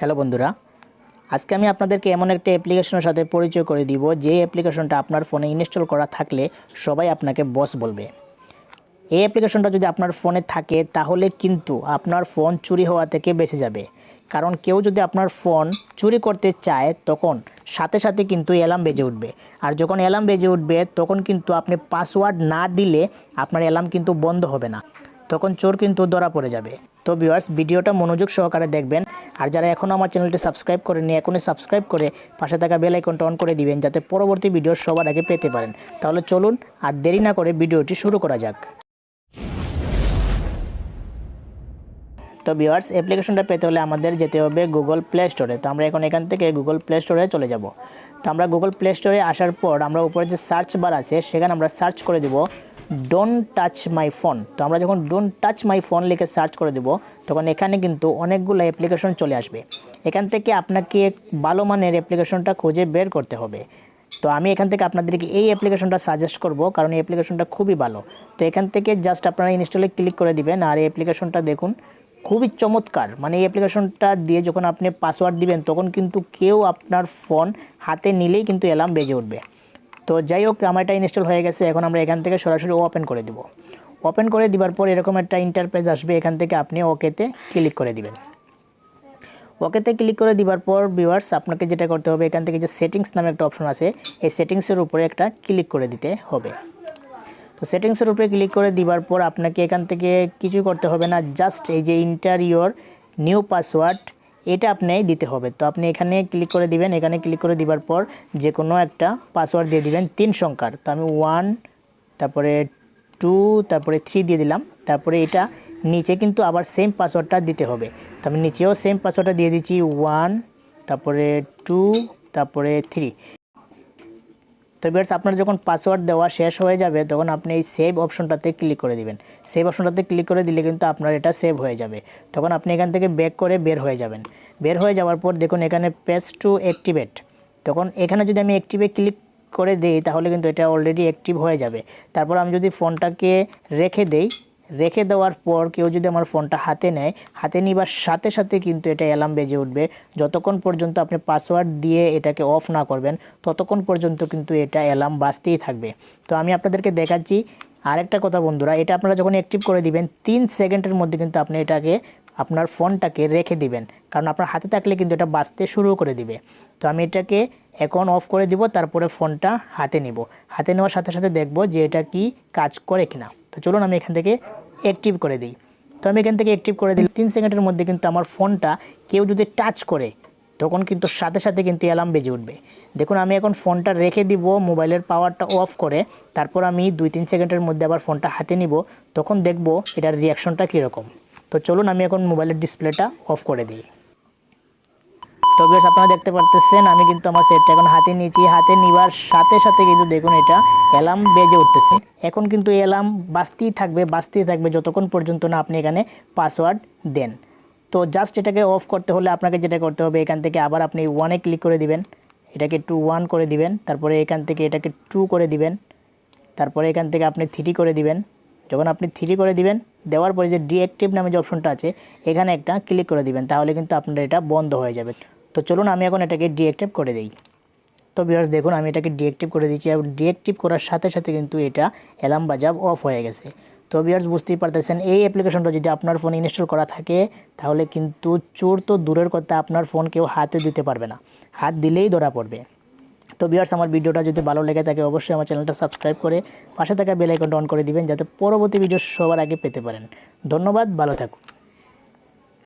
Hello বন্ধুরা, আজকে আমি আপনাদেরকে এমন একটা অ্যাপ্লিকেশনের সাথে পরিচয় করে দিব যে অ্যাপ্লিকেশনটা আপনার ফোনে ইনস্টল করা থাকলে সবাই আপনাকে বস বলবে। এই অ্যাপ্লিকেশনটা যদি আপনার ফোনে থাকে তাহলে কিন্তু আপনার ফোন চুরি হওয়া থেকে বেঁচে যাবে। কারণ কেউ যদি আপনার ফোন চুরি করতে চায় তখন সাথে সাথে কিন্তু অ্যালার্ম বেজে উঠবে। আর যখন অ্যালার্ম বেজে উঠবে তখন কিন্তু আপনি পাসওয়ার্ড না দিলে আপনার অ্যালার্ম কিন্তু বন্ধ হবে না, তখন চোর কিন্তু ধরা পড়ে যাবে। তো ভিউয়ার্স, ভিডিওটা মনোযোগ সহকারে দেখবেন। আর যারা এখনও আমার চ্যানেলটি সাবস্ক্রাইব করেননি এখনই সাবস্ক্রাইব করে পাশে থাকা বেল আইকনটা অন করে দিবেন যাতে পরবর্তী ভিডিও সবার আগে পেতে পারেন। তাহলে চলুন আর দেরি না করে ভিডিওটি শুরু করা যাক। তো ভিউয়ার্স, অ্যাপ্লিকেশনটা পেতে হলে আমাদের যেতে হবে গুগল প্লে স্টোরে। তো আমরা এখন এখান থেকে গুগল প্লে স্টোরে চলে যাব। তো আমরা গুগল প্লে স্টোরে আসার পর আমরা উপরে যে সার্চ বার আছে সেখানে আমরা সার্চ করে দেব ডোন্ট টাচ মাই ফোন। তো আমরা যখন ডোন্ট টাচ মাই ফোন লিখে সার্চ করে দেব তখন এখানে কিন্তু অনেকগুলো অ্যাপ্লিকেশন চলে আসবে। এখান থেকে আপনাকে ভালো মানের অ্যাপ্লিকেশনটা খুঁজে বের করতে হবে। তো আমি এখান থেকে আপনাদেরকে এই অ্যাপ্লিকেশনটা সাজেস্ট করব, কারণ এই অ্যাপ্লিকেশনটা খুবই ভালো। তো এখান থেকে জাস্ট আপনারা ইনস্টলে ক্লিক করে দিবেন। আর এই অ্যাপ্লিকেশনটা দেখুন খুবই চমৎকার। মানে এই অ্যাপ্লিকেশনটা দিয়ে যখন আপনি পাসওয়ার্ড দিবেন তখন কিন্তু কেউ আপনার ফোন হাতে নিলেই কিন্তু অ্যালার্ম বেজে উঠবে। তো যাই হোক, আমার এটা ইনস্টল হয়ে গেছে। এখন আমরা এখান থেকে সরাসরি ওপেন করে দিব। ওপেন করে দেওয়ার পর এরকম একটা ইন্টারফেস আসবে। এখান থেকে আপনি ওকেতে ক্লিক করে দিবেন। ওকেতে ক্লিক করে দেওয়ার পর ভিউয়ার্স, আপনাকে যেটা করতে হবে এখান থেকে যে সেটিংস নামে একটা অপশন আছে এই সেটিংসের উপরে একটা ক্লিক করে দিতে হবে। তো সেটিংসের উপরে ক্লিক করে দেওয়ার পর আপনাকে এখান থেকে কিছু করতে হবে না, জাস্ট এই যে ইন্টার ইওর নিউ পাসওয়ার্ড এটা আপনি দিতে হবে। তো আপনি এখানে ক্লিক করে দিবেন। এখানে ক্লিক করে দেওয়ার পর যে কোনো একটা পাসওয়ার্ড দিয়ে দিবেন 3 সংখ্যার। তো আমি 1, তারপরে 2, তারপরে 3 দিয়ে দিলাম। তারপরে এটা নিচে কিন্তু আবার সেম পাসওয়ার্ডটা দিতে হবে। তো আমি নিচেও সেম পাসওয়ার্ডটা দিয়ে দিচ্ছি 1, তারপরে 2, তারপরে 3। তো ভিউয়ার্স, আপনার যখন পাসওয়ার্ড দেওয়া শেষ হয়ে যাবে তখন আপনি এই সেভ অপশনটাতে ক্লিক করে দিবেন। সেভ অপশনটাতে ক্লিক করে দিলে কিন্তু আপনার এটা সেভ হয়ে যাবে। তখন আপনি এখান থেকে ব্যাক করে বের হয়ে যাবেন। বের হয়ে যাওয়ার পর দেখুন এখানে পেজ টু অ্যাক্টিভেট। তখন এখানে যদি আমি অ্যাক্টিভে ক্লিক করে দেই তাহলে কিন্তু এটা অলরেডি অ্যাক্টিভ হয়ে যাবে। তারপর আমি যদি ফোনটাকে রেখে দেই, রেখে দেওয়ার পর কেউ যদি আমার ফোনটা হাতে নেয়, হাতে নেবার সাথে সাথে কিন্তু এটা অ্যালার্ম বেজে উঠবে। যতক্ষণ পর্যন্ত আপনি পাসওয়ার্ড দিয়ে এটাকে অফ না করবেন ততক্ষণ পর্যন্ত কিন্তু এটা অ্যালার্ম বাজতেই থাকবে। তো আমি আপনাদেরকে দেখাচ্ছি। আরেকটা কথা বন্ধুরা, এটা আপনারা যখন অ্যাক্টিভ করে দিবেন 3 সেকেন্ডের মধ্যে কিন্তু আপনি এটাকে আপনার ফোনটাকে রেখে দিবেন, কারণ আপনার হাতে থাকলে কিন্তু এটা বাজতে শুরু করে দিবে। তো আমি এটাকে এখন অফ করে দিব, তারপরে ফোনটা হাতে নিব। হাতে নেওয়ার সাথে সাথে দেখব যে এটা কি কাজ করে কিনা। তো চলুন আমি এখান থেকে অ্যাক্টিভ করে দিই। তো আমি এখান থেকে অ্যাক্টিভ করে দিই। 3 সেকেন্ডের মধ্যে কিন্তু আমার ফোনটা কেউ যদি টাচ করে তখন কিন্তু সাথে সাথে কিন্তু অ্যালার্ম বেজে উঠবে। দেখুন আমি এখন ফোনটা রেখে দিব মোবাইলের পাওয়ারটা অফ করে, তারপর আমি 2-3 সেকেন্ডের মধ্যে আবার ফোনটা হাতে নিব, তখন দেখব এটার রিয়াকশনটা কীরকম। তো চলুন আমি এখন মোবাইলের ডিসপ্লেটা অফ করে দিই। তো বেশ, আপনারা দেখতে পারতেছেন আমি কিন্তু আমার সেটটা এখন হাতে নিয়েছি। হাতে নেওয়ার সাথে সাথে কিন্তু দেখুন এটা অ্যালার্ম বেজে উঠতেছে। এখন কিন্তু অ্যালার্ম বাজতেই থাকবে যতক্ষণ পর্যন্ত না আপনি এখানে পাসওয়ার্ড দেন। তো জাস্ট এটাকে অফ করতে হলে আপনাকে যেটা করতে হবে এখান থেকে আবার আপনি 1-এ ক্লিক করে দিবেন, এটাকে 1 করে দিবেন, তারপরে এখান থেকে এটাকে 2 করে দিবেন, তারপরে এখান থেকে আপনি 3 করে দিবেন। যখন আপনি 3 করে দিবেন, দেওয়ার পরে যে ডিঅ্যাক্টিভ নামে যে অপশনটা আছে এখানে একটা ক্লিক করে দিবেন, তাহলে কিন্তু আপনার এটা বন্ধ হয়ে যাবে। তো চলুন আমি এখন এটাকে ডিঅ্যাক্টিভ করে দিই। তো ভিউয়ার্স দেখুন আমি এটাকে ডিঅ্যাক্টিভ করে দিচ্ছি এবং ডিঅ্যাক্টিভ করার সাথে সাথে কিন্তু এটা অ্যালার্ম বাজাব অফ হয়ে গেছে। তো ভিউয়ার্স বুঝতেই পারতেছেন এই অ্যাপ্লিকেশনটা যদি আপনার ফোনে ইনস্টল করা থাকে তাহলে কিন্তু চোর তো দূরের কথা, আপনার ফোন কেউ হাতে দিতে পারবে না, হাত দিলেই ধরা পড়বে। তো ভিউয়ার্স, আমার ভিডিওটা যদি ভালো লেগে থাকে অবশ্যই আমার চ্যানেলটা সাবস্ক্রাইব করে পাশে থাকা বেল আইকনটা অন করে দিবেন যাতে পরবর্তী ভিডিও সবার আগে পেতে পারেন। ধন্যবাদ, ভালো থাকুন।